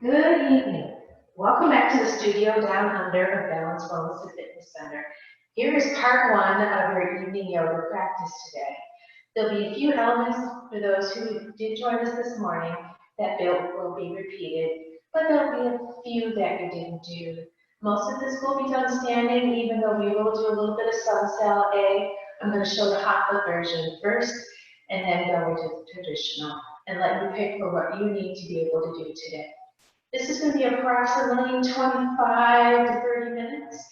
Good evening. Welcome back to the studio down under of Balance Wellness and Fitness Center. Here is part one of your evening yoga practice today. There'll be a few elements for those who did join us this morning that will be repeated, but there'll be a few that you didn't do. Most of this will be done standing, even though we will do a little bit of sun cell A. I'm going to show the hot foot version first, and then go into the traditional, and let you pick for what you need to be able to do today. This is going to be approximately 25 to 30 minutes.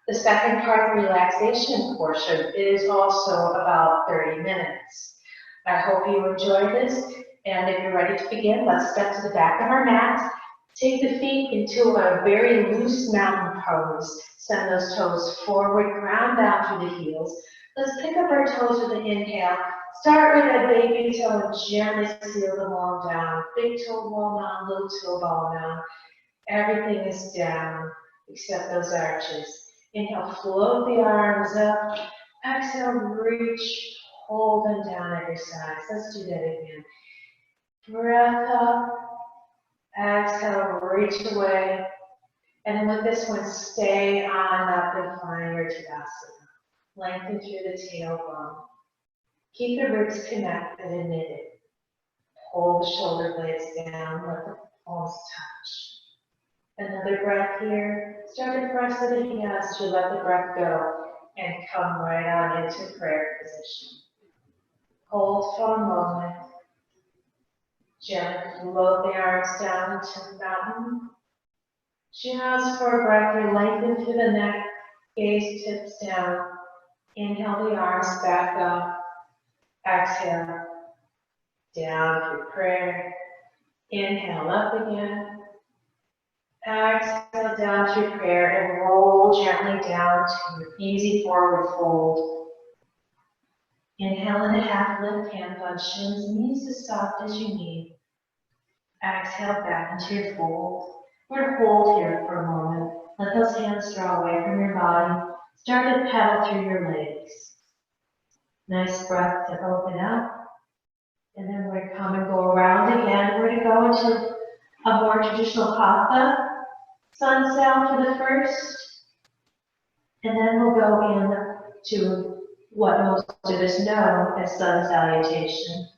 The second part, the relaxation portion, is also about 30 minutes. I hope you enjoy this, and if you're ready to begin, let's step to the back of our mat. Take the feet into a very loose mountain pose. Send those toes forward, ground down through the heels. Let's pick up our toes with an inhale. Start with a baby toe and gently seal them all down. Big toe ball down, little toe ball down. Everything is down except those arches. Inhale, float the arms up. Exhale, reach, hold them down at your sides. Let's do that again. Breath up. Exhale, reach away. And then with this one, stay on up and find your Tadasana. Lengthen through the tailbone. Keep the ribs connected and knitted. Pull the shoulder blades down, let the palms touch. Another breath here. Start to press it in as you let the breath go and come right on into prayer position. Hold for a moment. Gently float the arms down to the mountain. Just for a breath, you lengthen through the neck, gaze tips down. Inhale the arms back up. Exhale, down through prayer. Inhale up again. Exhale down through prayer and roll gently down to an easy forward fold. Inhale in a half lift, hands on shins, knees as soft as you need. Exhale back into your fold. We're going to hold here for a moment. Let those hands draw away from your body. Start to pedal through your legs. Nice breath to open up. And then we're going to come and go around again. We're going to go into a more traditional hatha sun cell for the first. And then we'll go into what most of us know as sun salutation.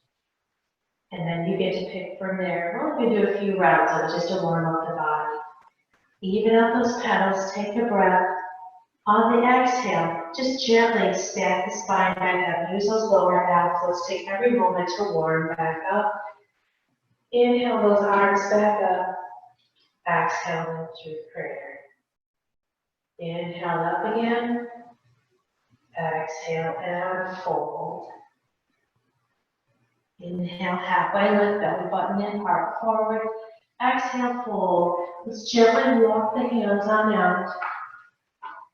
And then you get to pick from there. We're going to do a few rounds of it just to warm up the body. Even up those pedals, take a breath. On the exhale, just gently stack the spine back up. Use those lower abs. Let's take every moment to warm back up. Inhale those arms back up. Exhale them through prayer. Inhale up again. Exhale and fold. Inhale, halfway lift, belly button in, heart forward. Exhale, fold. Let's gently walk the hands on out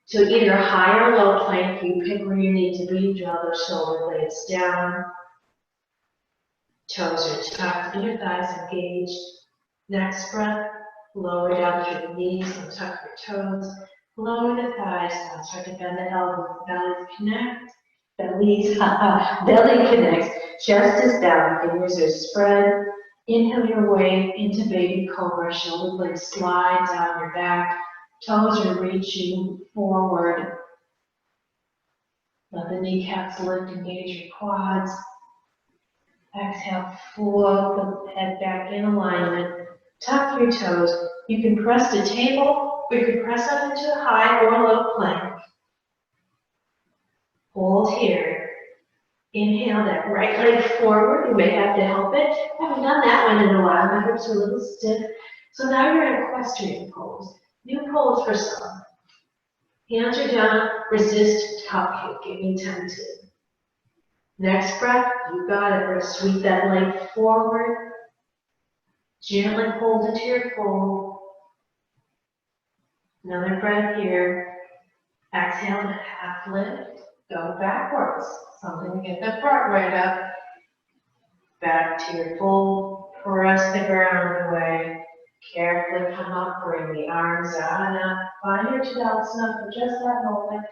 to either high or low plank. You pick where you need to be. Draw those shoulder blades down. Toes are tucked, inner thighs engaged. Next breath, lower down through the knees and tuck your toes. Lower the thighs down. Start to bend the elbows. Bellies connect. Belly connects. Chest is down. Fingers are spread. Inhale your way into baby cobra. Shoulder blades slide down your back. Toes are reaching forward. Let the kneecaps lift, engage your quads. Exhale, float the head back in alignment. Tuck your toes. You can press the table, or you can press up into a high or low plank. Hold here. Inhale that right leg forward. You may have to help it. I haven't done that one in a while. My hips are a little stiff. So now you're in equestrian pose. New pose for some. Hands are down. Resist top kick. Anytime to. Next breath, you got it. We're going to sweep that leg forward. Gently hold into your fold. Another breath here. Exhale to half lift. Go backwards. Something to get the front right up. Back to your fold. Press the ground away. Carefully come up. Bring the arms out and up. Find your Tadasana for just that moment.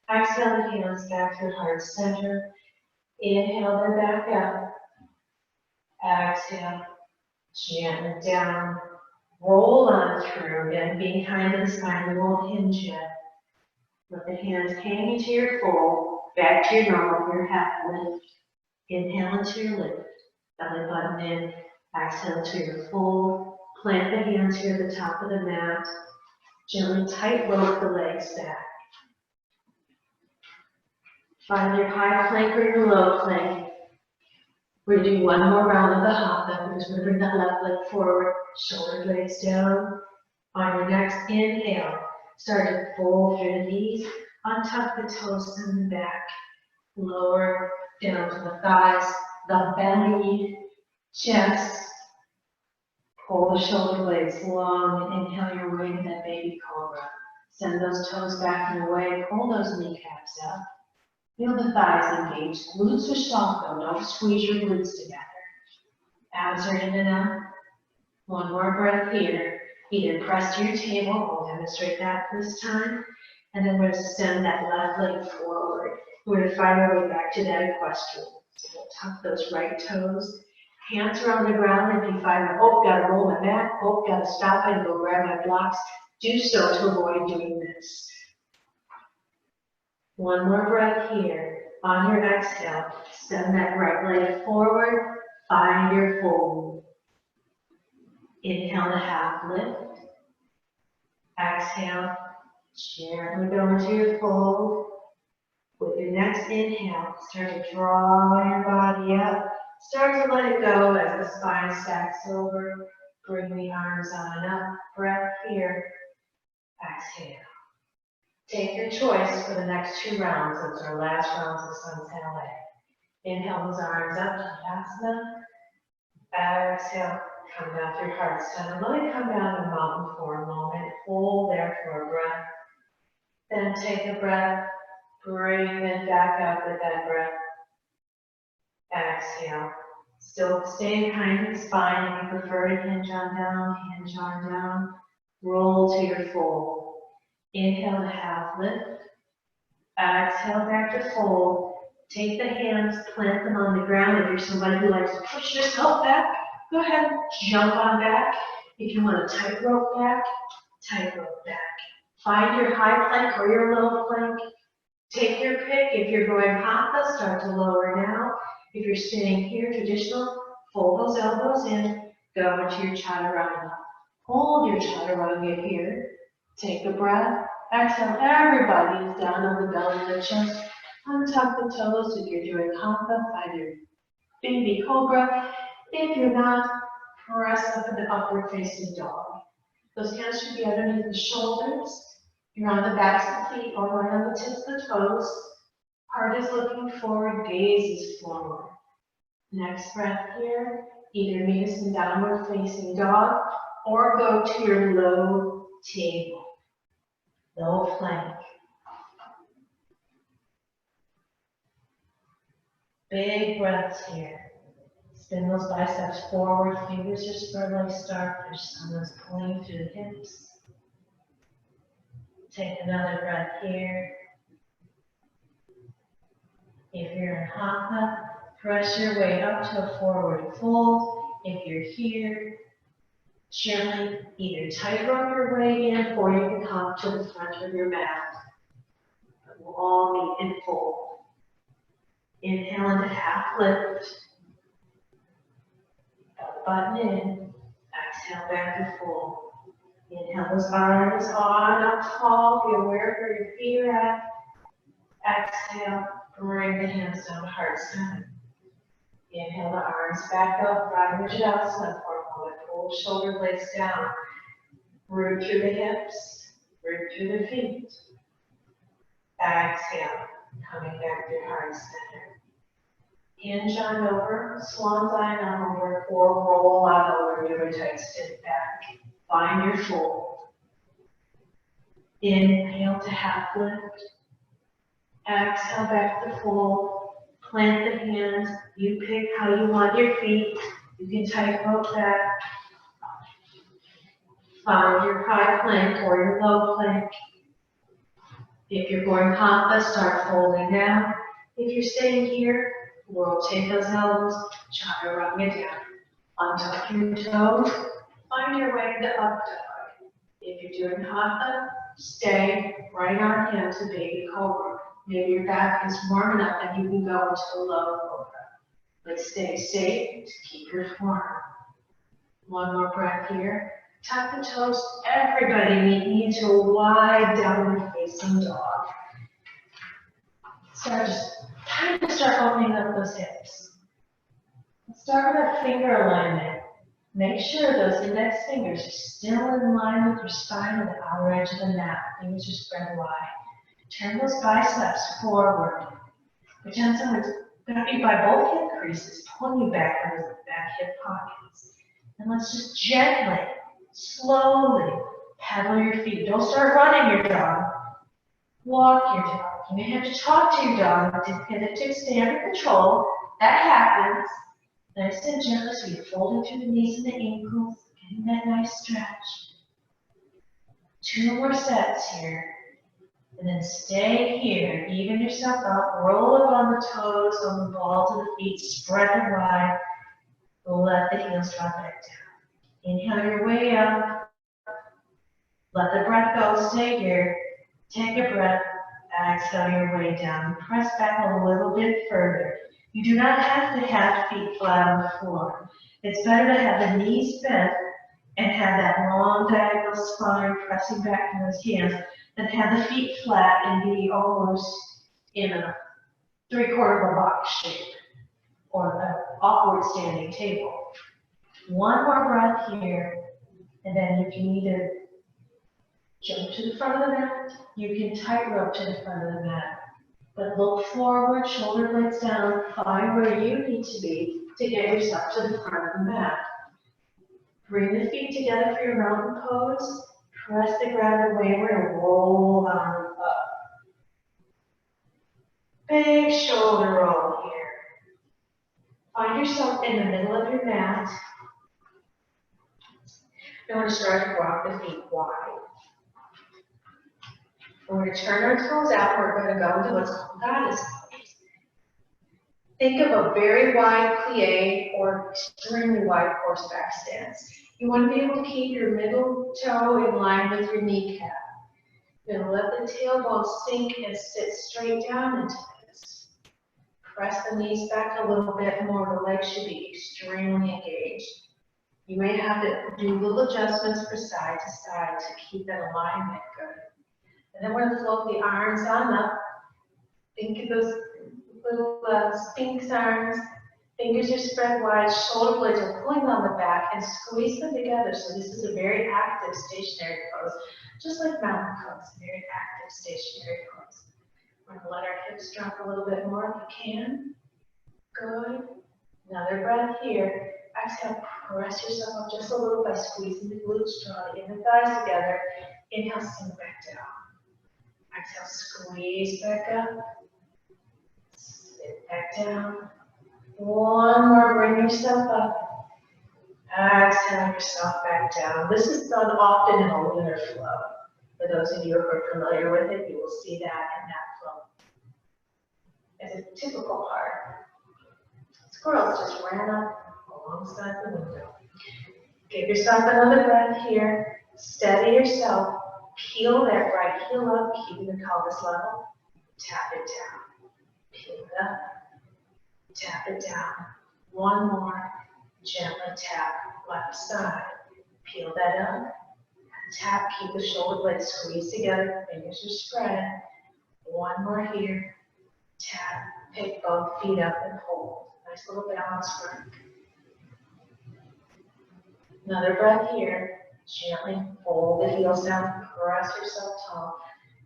Exhale the hands back to heart center. Inhale them back up. Exhale. Gently down. Roll through. Again, being kind to the spine, we won't hinge yet. Let the hands hang into your fold, back to your normal, your half lift. Inhale into your lift, belly button in, exhale to your fold. Plant the hands here at the top of the mat. Gently tight rope the legs back. Find your high plank or your low plank. We're going to do one more round of the hatha. We're just going to bring that left leg forward, shoulder blades down. On your next inhale, start to fold through the knees, untuck the toes and the back, lower down to the thighs, the belly, chest. Pull the shoulder blades long and inhale your way to that baby cobra. Send those toes back and away, pull those kneecaps up. Feel the thighs engaged. Glutes are soft though, don't squeeze your glutes together. Abs are in and out. One more breath here. Either press to your table, we'll demonstrate that this time. And then we're going to send that left leg forward. We're going to find our way back to that equestrian. So we'll tuck those right toes. Hands are on the ground. If you find, oh, gotta roll my mat, oh, gotta stop and go grab my blocks, do so to avoid doing this. One more breath here. On your exhale, send that right leg forward, find your fold. Inhale to half lift. Exhale, gently go into your fold. With your next inhale, start to draw your body up. Start to let it go as the spine stacks over. Bring the arms on and up. Breath here. Exhale. Take your choice for the next 2 rounds. Those are our last rounds of Sunset LA. Inhale those arms up to Tadasana. Exhale, come down through heart center. Let it come down to mountain for a moment. Hold there for a breath. Then take a breath. Bring it back up with that breath. Exhale. Still staying kind to the spine. If you prefer to hinge on down. Roll to your fold. Inhale to half lift. Exhale back to fold. Take the hands, plant them on the ground. If you're somebody who likes to push yourself back, go ahead, jump on back. If you want to tightrope back, tightrope back. Find your high plank or your low plank. Take your pick. If you're going hatha, start to lower now. If you're staying here, traditional, fold those elbows in, go into your chaturanga. Hold your chaturanga here. Take a breath. Exhale. Everybody is down on the belly and the chest. Untuck the toes. If you're doing hatha, find your baby cobra. If you're not, press up in the upward facing dog. Those hands should be underneath the shoulders. You're on the backs of the feet or right on the tips of the toes. Heart is looking forward, gaze is forward. Next breath here, either meet us in downward facing dog or go to your low table, low plank. Big breaths here. Spin those biceps forward, fingers are spread like starfish, someone's pulling through the hips. Take another breath here. If you're in hatha, press your way up to a forward fold. If you're here, gently either tightrope your way in or you can hop to the front of your mat. We'll all meet in fold. Inhale into half lift. Button in. Exhale back to fold. Inhale those arms on up tall. Be aware of where your feet are at. Exhale. Bring the hands down to heart center. Inhale the arms back up, Radha-Vajradasana for a moment. Pull shoulder blades down. Root through the hips, root through the feet. Exhale, coming back to heart center. Hinge on over, swan's eye on over, or roll on over, give a tight stiff back. Find your fold. Inhale to half lift. Exhale back to fold. Plant the hands. You pick how you want your feet. You can tightrope back. Find your high plank or your low plank. If you're going hatha, start folding down. If you're staying here, rotate those elbows, chaturanga down. Untuck your toes. Find your way to up dog. If you're doing hatha, stay right on him to baby cobra. Maybe your back is warm enough that you can go into a low cobra. But stay safe to keep your form. One more breath here. Tuck the toes. Everybody meet into a wide downward facing dog. Time to start opening up those hips. Let's start with that finger alignment. Make sure those index fingers are still in line with your spine and the outer edge of the mat. Fingers are spread wide. Turn those biceps forward. Pretend someone's got you by both hip creases, pulling you back from those back hip pockets. And let's just gently, slowly pedal your feet. Don't start running your dog. Walk your dog. You may have to talk to your dog to get it to stay under control. That happens. Nice and gentle, so you're folding through the knees and the ankles, getting that nice stretch. 2 more sets here. And then stay here. Even yourself up. Roll up on the toes, on the balls of the feet. Spread them wide. Let the heels drop back down. Inhale your way up. Let the breath go. Stay here. Take a breath. Exhale your way down. Press back a little bit further. You do not have to have feet flat on the floor. It's better to have the knees bent and have that long diagonal spine pressing back from those hands than have the feet flat and be almost in a 3/4 of a box shape or an awkward standing table. One more breath here, and then if you need to jump to the front of the mat, you can tightrope to the front of the mat. But look forward, shoulder blades down, find where you need to be to get yourself to the front of the mat. Bring the feet together for your mountain pose. Press the ground away, we're going to roll on up. Big shoulder roll here. Find yourself in the middle of your mat. And we're going to start to walk the feet wide. We're going to turn our toes out. We're going to go into what's called goddess pose. Think of a very wide plie or extremely wide horseback stance. You want to be able to keep your middle toe in line with your kneecap. You're going to let the tailbone sink and sit straight down into this. Press the knees back a little bit more. The legs should be extremely engaged. You may have to do little adjustments from side to side to keep that alignment good. And then we're going to float the arms on up. Think of those little sphinx arms. Fingers are spread wide. Shoulder blades are pulling on the back and squeeze them together. So this is a very active stationary pose. Just like mountain pose, a very active stationary pose. We're going to let our hips drop a little bit more if you can. Good. Another breath here. Exhale, press yourself up just a little by squeezing the glutes, draw the inner thighs together. Inhale, sink back down. Exhale, squeeze back up. Sit back down. One more, bring yourself up. Exhale yourself back down. This is done often in a lunar flow. For those of you who are familiar with it, you will see that in that flow. As a typical part. Squirrels just ran up alongside the window. Give yourself another breath here. Steady yourself. Peel that right heel up, keeping the pelvis level. Tap it down. Peel it up. Tap it down. One more. Gently tap left side. Peel that up. Tap, keep the shoulder blades squeezed together. Fingers are spread. One more here. Tap, pick both feet up and hold. Nice little balance work. Another breath here. Gently fold the heels down. Press yourself tall.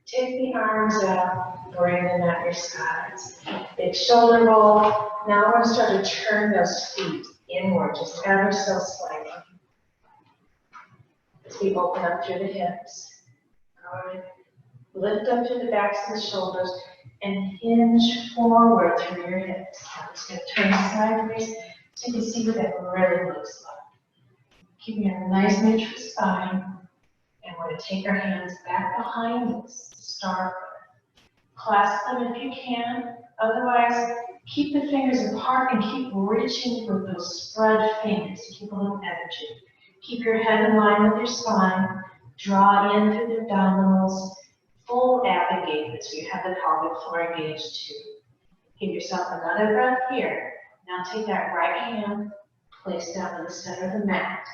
Take the arms out. Bring them at your sides. Big shoulder roll. Now we're going to start to turn those feet inward just ever so slightly. As we open up through the hips. Good. Lift up through the backs of the shoulders and hinge forward through your hips. I'm just going to turn sideways so you can see what that really looks like. Keeping a nice neutral spine. And we're going to take our hands back behind us. Start with. Clasp them if you can. Otherwise, keep the fingers apart and keep reaching with those spread fingers to keep a little energy. Keep your head in line with your spine. Draw in through the abdominals, full ab engagement, so you have the pelvic floor engaged too. Give yourself another breath here. Now take that right hand, place down in the center of the mat.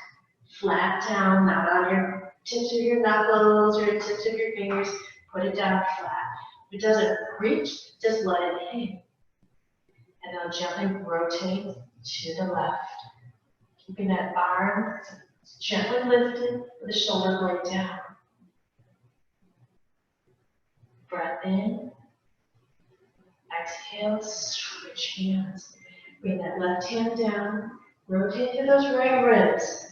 Flat down, not on your tips of your knuckles or tips of your fingers. Put it down flat. If it doesn't reach, just let it hang. And now gently rotate to the left. Keeping that arm gently lifted with the shoulder blade down. Breath in. Exhale, switch hands. Bring that left hand down. Rotate to those right ribs.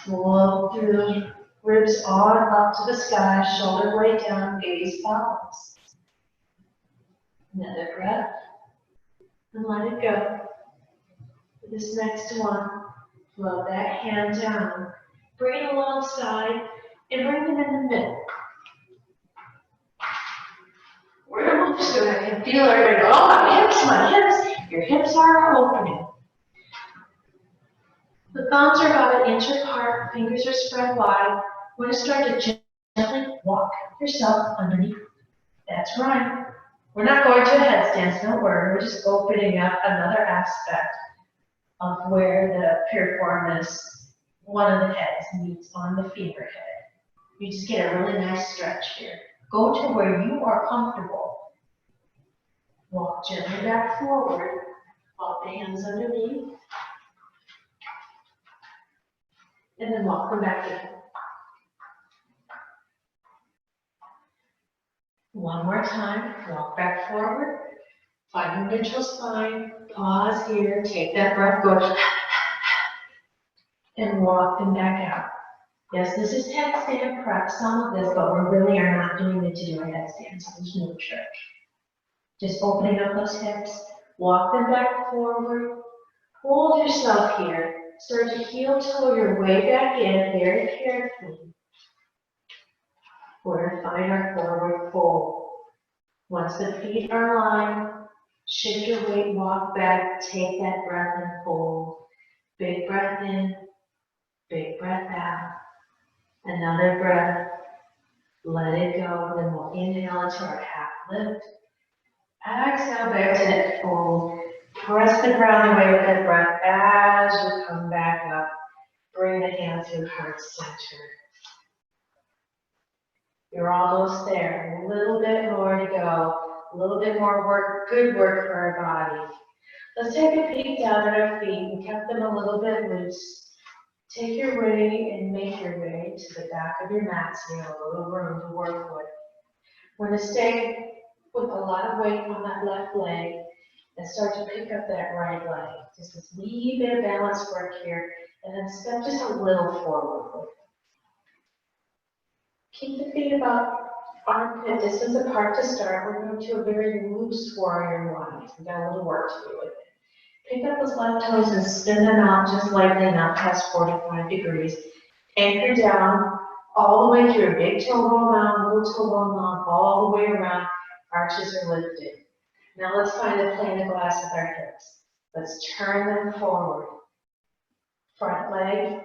Flow through those ribs on up to the sky. Shoulder blade down, gaze follows. Another breath. And let it go. This next one, flow that hand down. Bring it alongside and bring them in the middle. We're going to move so I can feel everybody go, oh, my hips. Your hips are opening. The thumbs are about an inch apart, fingers are spread wide. We're going to start to gently walk yourself underneath. That's right. We're not going to a headstand, don't worry. We're just opening up another aspect of where the piriformis, one of the heads, meets on the femur head. You just get a really nice stretch here. Go to where you are comfortable. Walk gently back forward. Walk the hands underneath. And then walk them back in. One more time. Walk back forward. Find your neutral spine. Pause here. Take that breath. Go. And walk them back out. Yes, this is headstand. Practice some of this, but we really are not doing it to do a headstand, so there's no trick. Just opening up those hips. Walk them back forward. Hold yourself here. Start to heel toe your way back in very carefully. We're going to find our forward fold. Once the feet are aligned, shift your weight, walk back, take that breath and fold. Big breath in, big breath out. Another breath, let it go, then we'll inhale into our half lift. Exhale back to that fold. Press the ground away with that breath as you come back up. Bring the hands to heart center. You're almost there. A little bit more to go. A little bit more work, good work for our body. Let's take a peek down at our feet and keep them a little bit loose. Take your way and make your way to the back of your mat so you have a little room to work with. We're going to stay with a lot of weight on that left leg and start to pick up that right leg. Just this wee bit of balance work here, and then step just a little forward with it. Keep the feet about armpit distance apart to start. We're going to a very loose warrior one. We've got a little work to do with it. Pick up those left toes and spin them out just lightly, not past 45 degrees. Anchor down all the way through. Big toe roll down, little toe roll down, all the way around. Arches are lifted. Now let's find a plane of glass with our hips. Let's turn them forward. Front leg,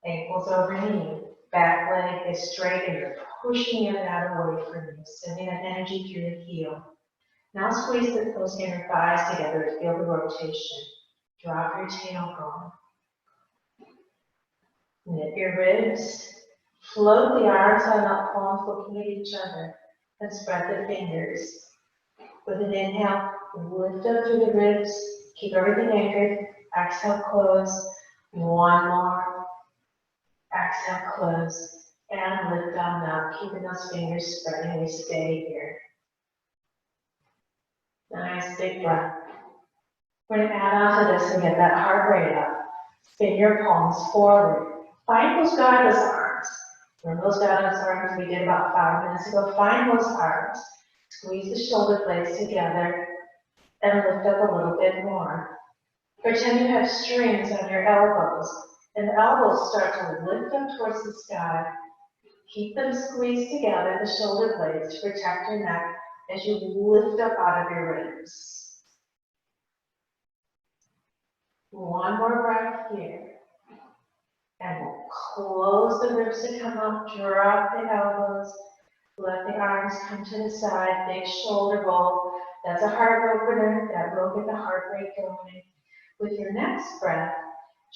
ankles over knee. Back leg is straight and you're pushing it out away from you, sending that energy through the heel. Now squeeze those inner thighs together to feel the rotation. Drop your tailbone. Knit your ribs. Float the arms on up, palms looking at each other. And spread the fingers. With an inhale, lift up through the ribs. Keep everything anchored. Exhale, close. One more. Exhale, close. And lift on up. Keeping those fingers spreading. We stay here. Nice big breath. We're going to add on to this and get that heart rate up. Spin your palms forward. Find those guidance arms. Remember those guidance arms we did about 5 minutes ago? Find those arms. Squeeze the shoulder blades together and lift up a little bit more. Pretend you have strings on your elbows, and the elbows start to lift up towards the sky. Keep them squeezed together, the shoulder blades, to protect your neck as you lift up out of your ribs. One more breath here. And we'll Close the ribs to come up, drop the elbows, let the arms come to the side, big shoulder roll. That's a heart opener, that will get the heart rate going. With your next breath,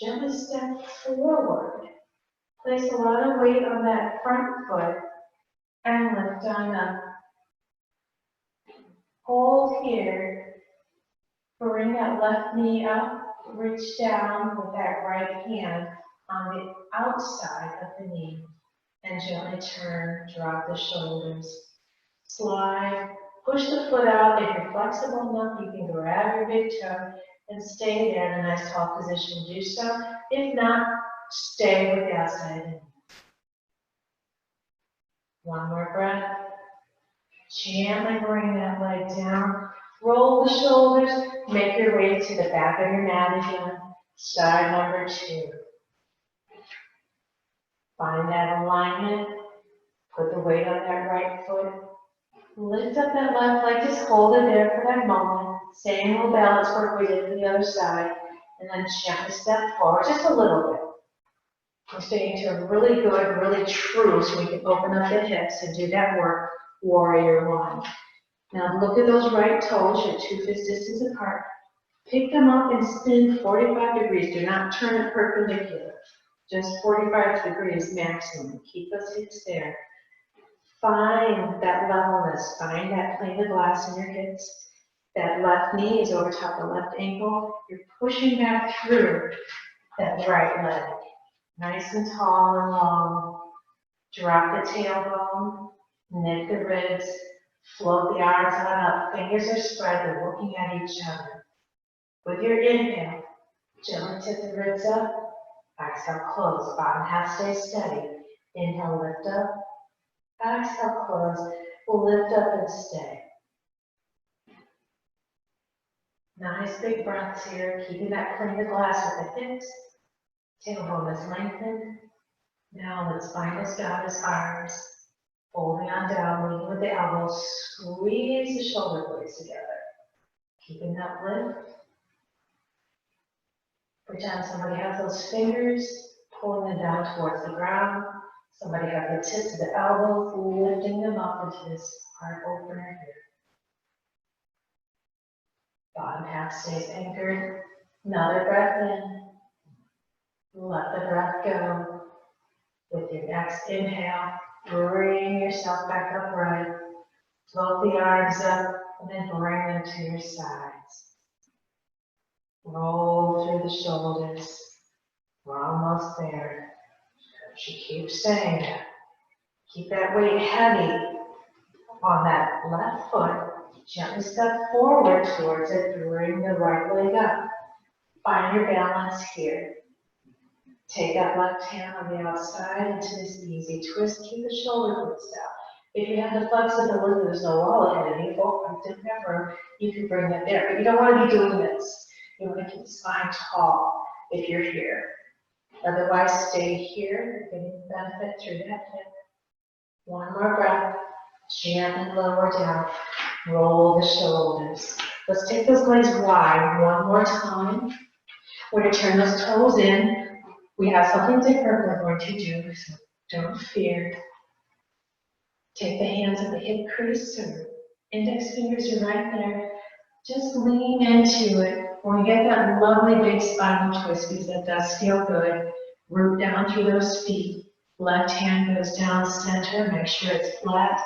gently step forward. Place a lot of weight on that front foot and lift on up. Hold here. Bring that left knee up, reach down with that right hand on the outside of the knee and gently turn, drop the shoulders. Slide, push the foot out. If you're flexible enough, you can grab your big toe and stay there in a nice tall position. Do so. If not, stay with the outside of the knee. One more breath. Gently bring that leg down. Roll the shoulders. Make your way to the back of your mat again. Side number 2. Find that alignment. Put the weight on that right foot. Lift up that left leg. Just hold it there for that moment. Same little balance work we did for the other side. And then gently step forward just a little bit. We're staying to a really good, really true, so we can open up the hips and do that work. Warrior 1. Now look at those right toes, you're 2 fist distance apart. Pick them up and spin 45 degrees. Do not turn it perpendicular. Just 45 degrees maximum. Keep those hips there. Find that levelness. Find that plane of glass in your hips. That left knee is over top of the left ankle. You're pushing back through that right leg. Nice and tall and long. Drop the tailbone. Knit the ribs. Float the arms on up. Fingers are spread. They're looking at each other. With your inhale, gently tip the ribs up. Exhale, close. Bottom half stays steady. Inhale, lift up. Exhale, close. We'll lift up and stay. Nice big breaths here. Keeping that plane of glass with the hips. Tailbone is lengthened. Now let's find us goddess arms. Holding on down, leading with the elbows. Squeeze the shoulder blades together. Keeping that lift. Pretend somebody has those fingers, pulling them down towards the ground. Somebody has the tips of the elbows, lifting them up into this heart opener here. Bottom half stays anchored. Another breath in. Let the breath go. With your next inhale, bring yourself back upright. Float the arms up and then bring them to your sides. Roll through the shoulders. We're almost there. She keeps saying that. Keep that weight heavy on that left foot. Gently step forward towards it. Bring the right leg up. Find your balance here. Take that left hand on the outside into this easy twist. Keep the shoulder blades down. If you have the flexibility, there's no wall ahead of you. Oh, I didn't have room. You can bring it there. But you don't want to be doing this. You want to keep the spine tall if you're here. Otherwise, stay here. You're getting the benefit through that hip. One more breath. Gently lower down. Roll the shoulders. Let's take those legs wide one more time. We're going to turn those toes in. We have something different we're going to do, so don't fear. Take the hands at the hip crease, or index fingers are right there. Just lean into it. When you get that lovely big spinal twist, because that does feel good, root down through those feet. Left hand goes down center, make sure it's flat.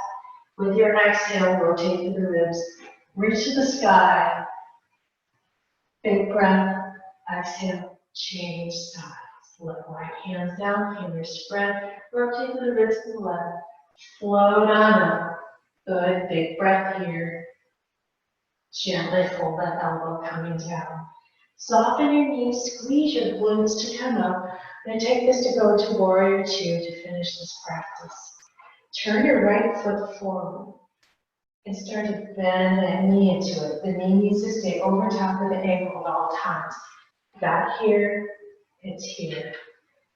With your exhale, rotate through the ribs. Reach to the sky. Big breath. Exhale, change sides. Left right hands down, fingers spread. Rotate through the ribs to the left. Float on up. Good, big breath here. Gently fold that elbow coming down. Soften your knees, squeeze your glutes to come up. And take this to go to Warrior 2 to finish this practice. Turn your right foot forward and start to bend that knee into it. The knee needs to stay over top of the ankle at all times. Back here, it's here.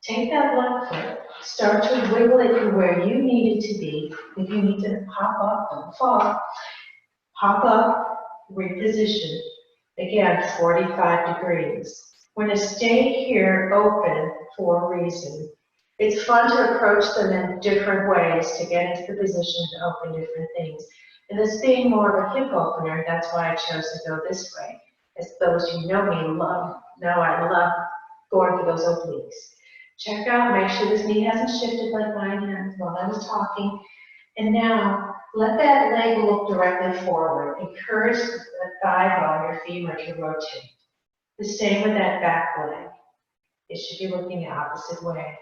Take that left foot, start to wiggle it to where you need it to be. If you need to hop up, don't fall. Hop up, reposition. Again, 45 degrees. We're going to stay here open for a reason. It's fun to approach them in different ways to get into the position to open different things. And this being more of a hip opener, that's why I chose to go this way. As those who know me know I love going for those obliques. Check out, make sure this knee hasn't shifted like mine has while I was talking. And now, let that leg look directly forward. Encourage the thigh bone, your femur, to rotate. The same with that back leg. It should be looking the opposite way.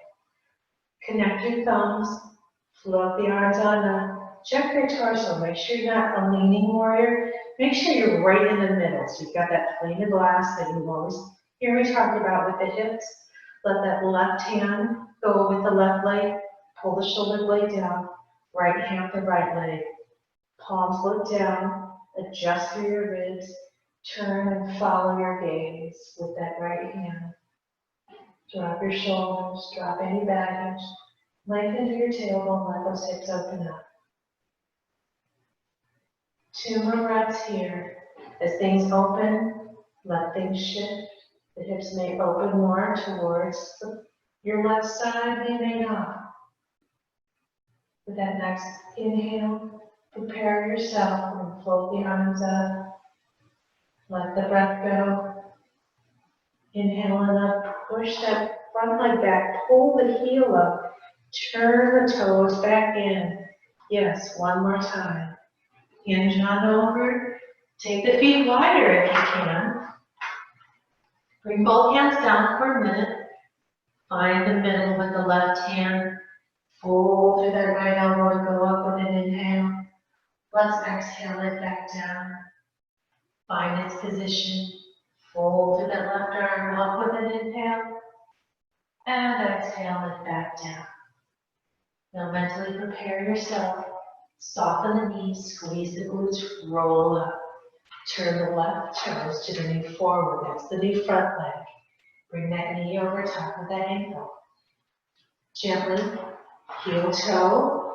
Connect your thumbs, float the arms on up. Check your torso. Make sure you're not a leaning warrior. Make sure you're right in the middle. So you've got that plane of glass that you always hear me talk about with the hips. Let that left hand go with the left leg. Pull the shoulder blade down. Right hand to right leg. Palms look down. Adjust through your ribs. Turn and follow your gaze with that right hand. Drop your shoulders, drop any baggage. Lengthen through your tailbone, let those hips open up. 2 more breaths here. As things open, let things shift. The hips may open more towards your left side, they may not. With that next inhale, prepare yourself and float the arms up. Let the breath go. Inhale and up, push that front leg back, pull the heel up. Turn the toes back in. Yes, one more time. Hinge on over. Take the feet wider if you can. Bring both hands down for a minute. Find the middle with the left hand. Fold through that right elbow and go up with an inhale. Let's exhale it back down. Find its position. Fold through that left arm up with an inhale. And exhale it back down. Now mentally prepare yourself. Soften the knees, squeeze the glutes, roll up. Turn the left toes to the new forward. That's the new front leg. Bring that knee over top of that ankle. Gently, heel toe.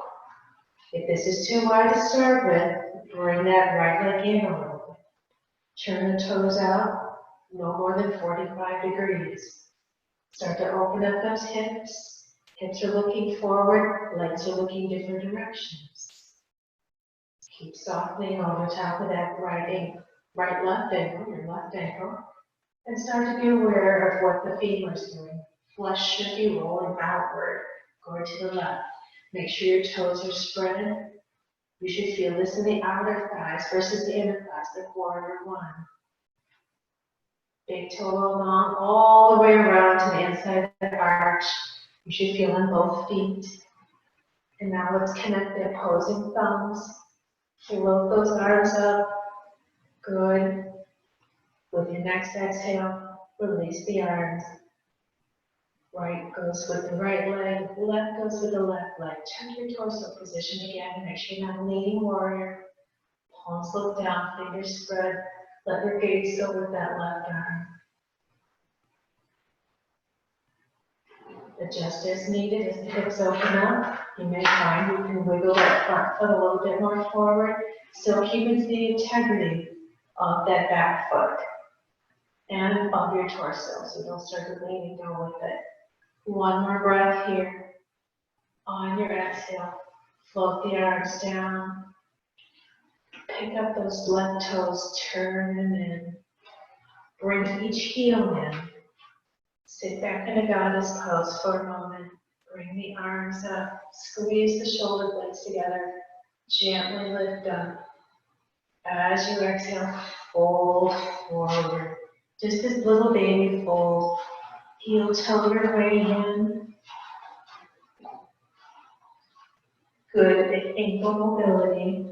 If this is too wide to start with, bring that right leg in a little bit. Turn the toes out, no more than 45 degrees. Start to open up those hips. Hips are looking forward, legs are looking different directions. Keep softening over top of that right-left ankle, your left ankle, and start to be aware of what the femur is doing. Flesh should be rolling outward, going to the left. Make sure your toes are spread. You should feel this in the outer thighs versus the inner thighs, the warrior one. Big toe long, all the way around to the inside of the arch. You should feel in both feet. And now let's connect the opposing thumbs. Float those arms up. Good. With your next exhale, release the arms. Right goes with the right leg, left goes with the left leg. Check your torso position again. Make sure you're not a leaning warrior. Palms look down, fingers spread. Let your gaze go with that left arm. Adjust as needed as the hips open up. You may find you can wiggle that front foot a little bit more forward, still keeping the integrity of that back foot and of your torso, so don't start to lean and go with it. One more breath here. On your exhale, float the arms down. Pick up those left toes, turn them in. Bring each heel in. Sit back in a goddess pose for a moment. Bring the arms up. Squeeze the shoulder blades together. Gently lift up. As you exhale, fold forward. Just this little baby fold. Heel toe your way in. Good ankle mobility.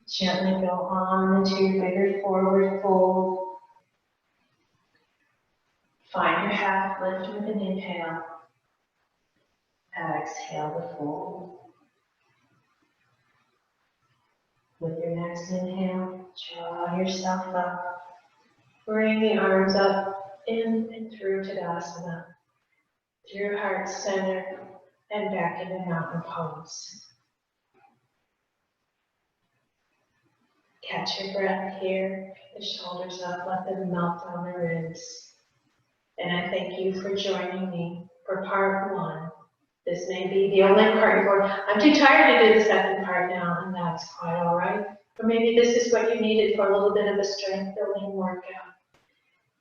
Gently go on into your bigger forward fold. Find your half lift with an inhale. Exhale the fold. With your next inhale, draw yourself up. Bring the arms up, in and through Tadasana. Through heart center and back into mountain pose. Catch your breath here. The shoulders up, let them melt down the ribs. And I thank you for joining me for part one. This may be the only part you're going, I'm too tired to do the second part now, and that's quite all right. Or maybe this is what you needed for a little bit of a strength building workout.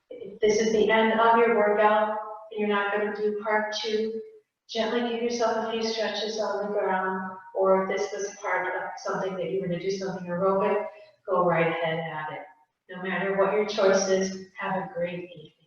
If this is the end of your workout, and you're not going to do part two, gently give yourself a few stretches on the ground, or if this was part of something that you're going to do something aerobic, go right ahead at it. No matter what your choice is, have a great evening.